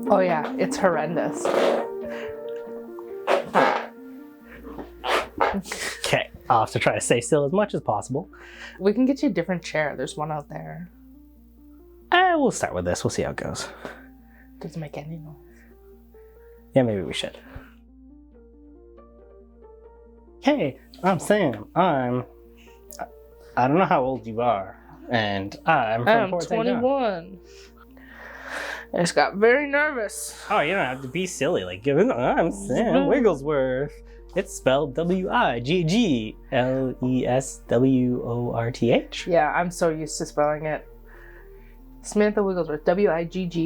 Oh yeah, it's horrendous. Okay, I'll have to try to stay still as much as possible. We can get you a different chair. There's one out there. We'll start with this. We'll see how it goes. Doesn't make any noise. Yeah, maybe we should. Hey, I'm Sam. I don't know how old you are, and I'm from Port St. John. 21. I just got very nervous. Oh, you don't have to be silly. Like, I'm Sam Wigglesworth. It's spelled Wigglesworth. Yeah, I'm so used to spelling it. Samantha Wigglesworth. Wigglesworth.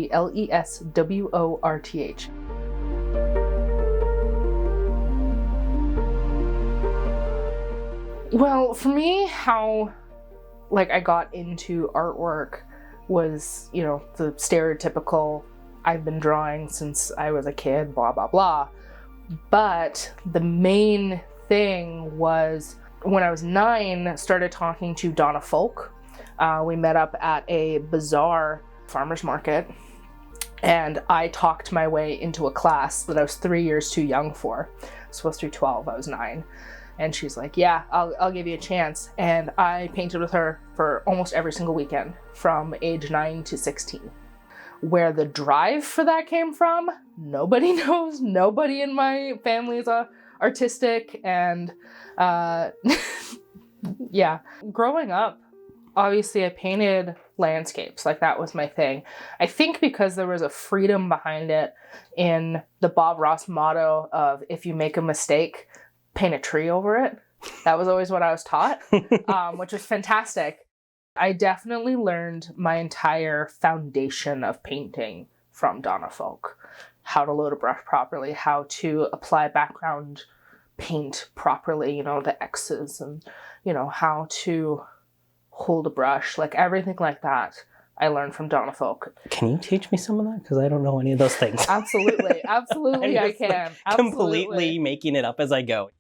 Well, for me, how I got into artwork was, the stereotypical, I've been drawing since I was a kid, blah, blah, blah. But the main thing was when I was 9, started talking to Donna Folk. We met up at a bazaar farmer's market, and I talked my way into a class that I was 3 years too young for. I was supposed to be 12, I was 9. And she's like, yeah, I'll give you a chance. And I painted with her for almost every single weekend from age 9 to 16. Where the drive for that came from, nobody knows. Nobody in my family is artistic. And yeah, growing up, obviously I painted landscapes. That was my thing. I think because there was a freedom behind it in the Bob Ross motto of, if you make a mistake, paint a tree over it. That was always what I was taught, which was fantastic. I definitely learned my entire foundation of painting from Donna Folk. How to load a brush properly, how to apply background paint properly, the X's, and, how to hold a brush, everything like that. I learned from Donna Folk. Can you teach me some of that? Because I don't know any of those things. Absolutely. Absolutely, I can. Absolutely. Completely making it up as I go.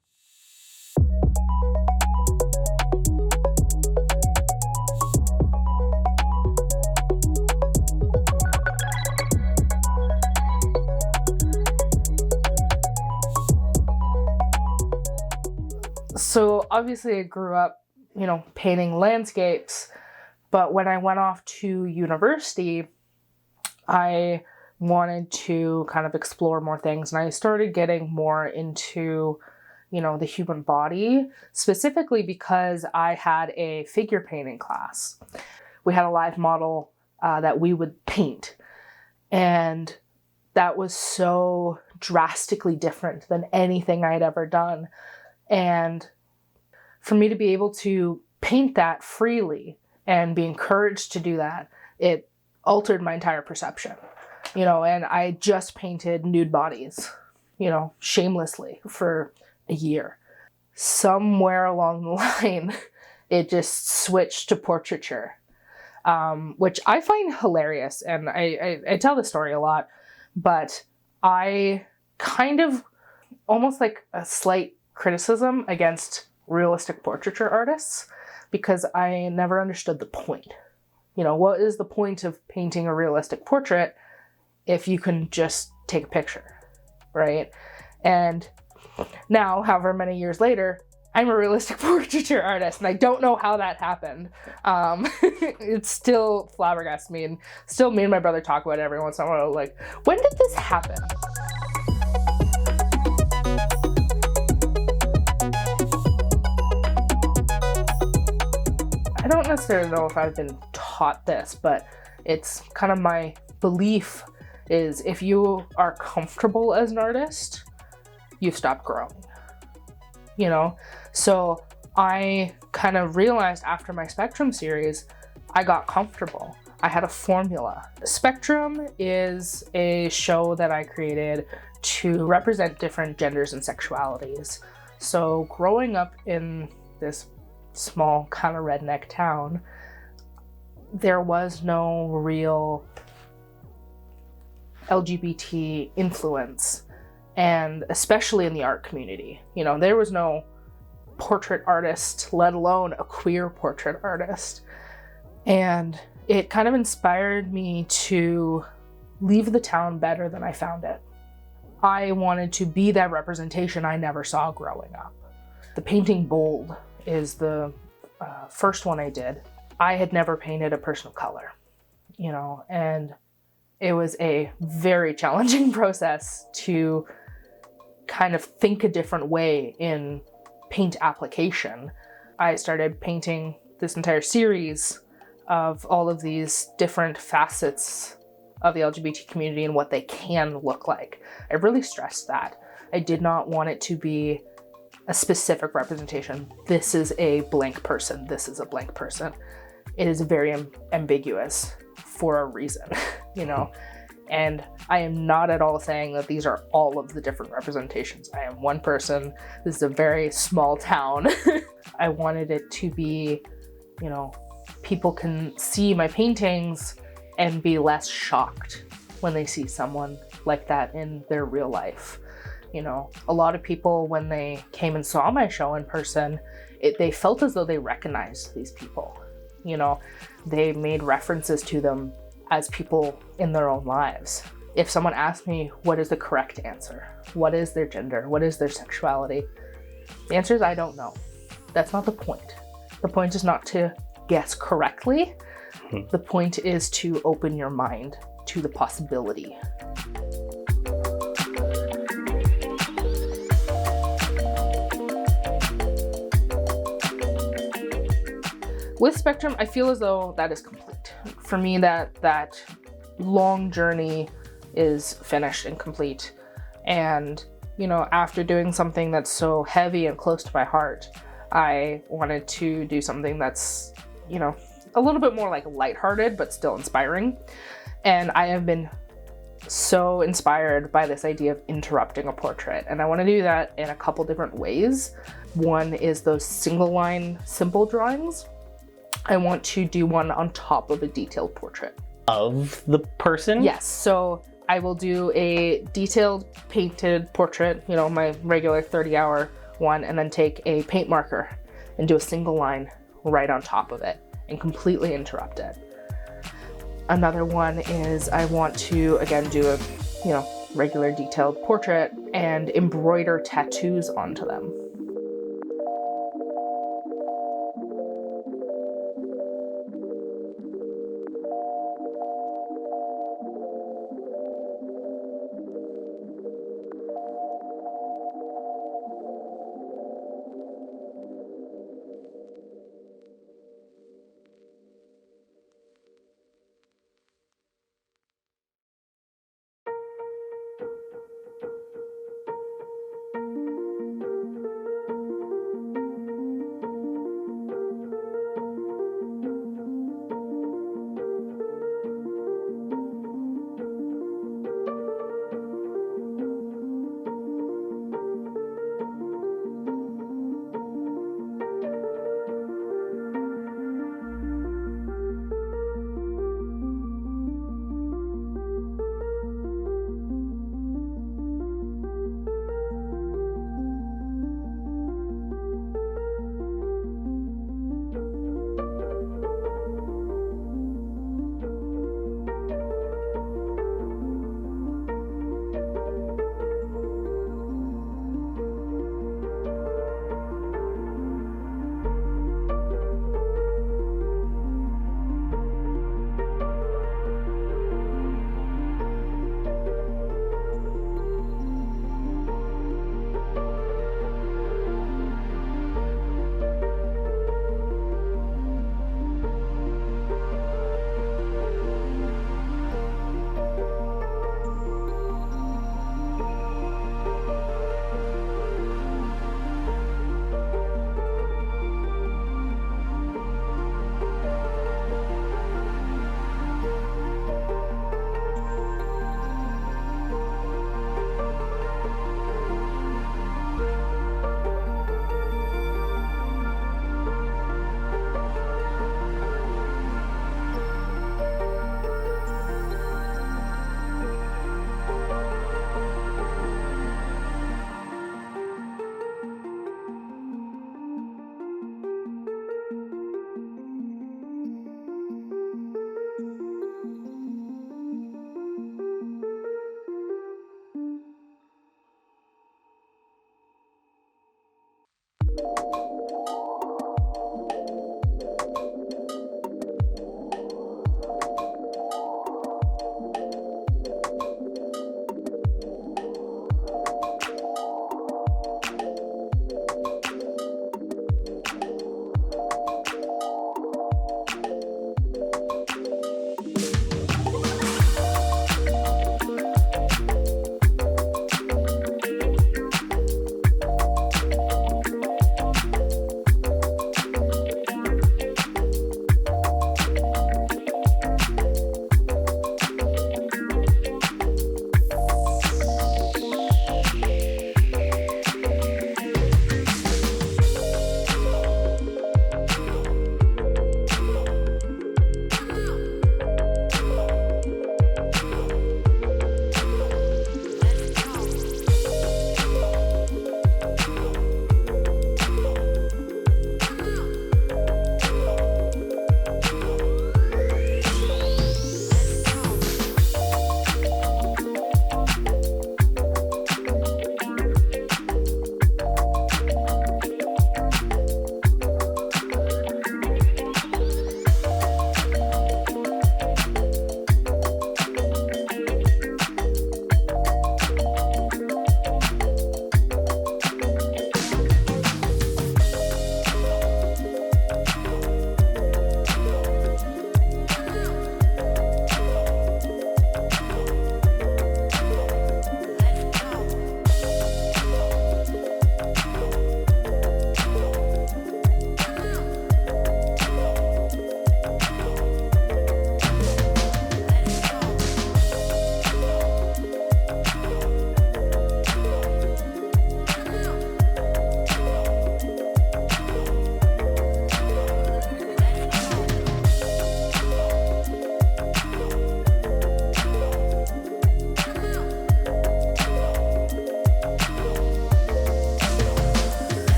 So obviously I grew up, painting landscapes, but when I went off to university, I wanted to kind of explore more things, and I started getting more into, the human body, specifically because I had a figure painting class. We had a live model that we would paint, and that was so drastically different than anything I'd ever done. And for me to be able to paint that freely and be encouraged to do that, it altered my entire perception, and I just painted nude bodies, shamelessly for a year. Somewhere along the line, it just switched to portraiture, which I find hilarious. And I tell this story a lot, but I kind of almost like a slight criticism against realistic portraiture artists, because I never understood the point. What is the point of painting a realistic portrait if you can just take a picture, right? And now, however many years later, I'm a realistic portraiture artist, and I don't know how that happened. It still flabbergasts me, and still me and my brother talk about it every once in a while, when did this happen? I don't necessarily know if I've been taught this, but it's kind of my belief is if you are comfortable as an artist, you stop growing, So I kind of realized after my Spectrum series, I got comfortable. I had a formula. Spectrum is a show that I created to represent different genders and sexualities. So growing up in this small kind of redneck town, there was no real LGBT influence, and especially in the art community. There was no portrait artist, let alone a queer portrait artist. And it kind of inspired me to leave the town better than I found it. I wanted to be that representation I never saw growing up. The painting Bold is the first one I did. I had never painted a person of color, you know, and it was a very challenging process to kind of think a different way in paint application. I started painting this entire series of all of these different facets of the LGBT community and what they can look like. I really stressed that. I did not want it to be a specific representation. This is a blank person. This is a blank person. It is very ambiguous for a reason, you know? And I am not at all saying that these are all of the different representations. I am one person. This is a very small town. I wanted it to be, you know, people can see my paintings and be less shocked when they see someone like that in their real life. You know, a lot of people, when they came and saw my show in person, they felt as though they recognized these people. You know, they made references to them as people in their own lives. If someone asked me, what is the correct answer? What is their gender? What is their sexuality? The answer is, I don't know. That's not the point. The point is not to guess correctly. The point is to open your mind to the possibility. With Spectrum, I feel as though that is complete. For me, that long journey is finished and complete. And, you know, after doing something that's so heavy and close to my heart, I wanted to do something that's, you know, a little bit more like lighthearted, but still inspiring. And I have been so inspired by this idea of interrupting a portrait. And I want to do that in a couple different ways. One is those single line, simple drawings. I want to do one on top of a detailed portrait. Of the person? Yes, so I will do a detailed painted portrait, you know, my regular 30-hour one, and then take a paint marker and do a single line right on top of it and completely interrupt it. Another one is I want to, again, do a, you know, regular detailed portrait and embroider tattoos onto them.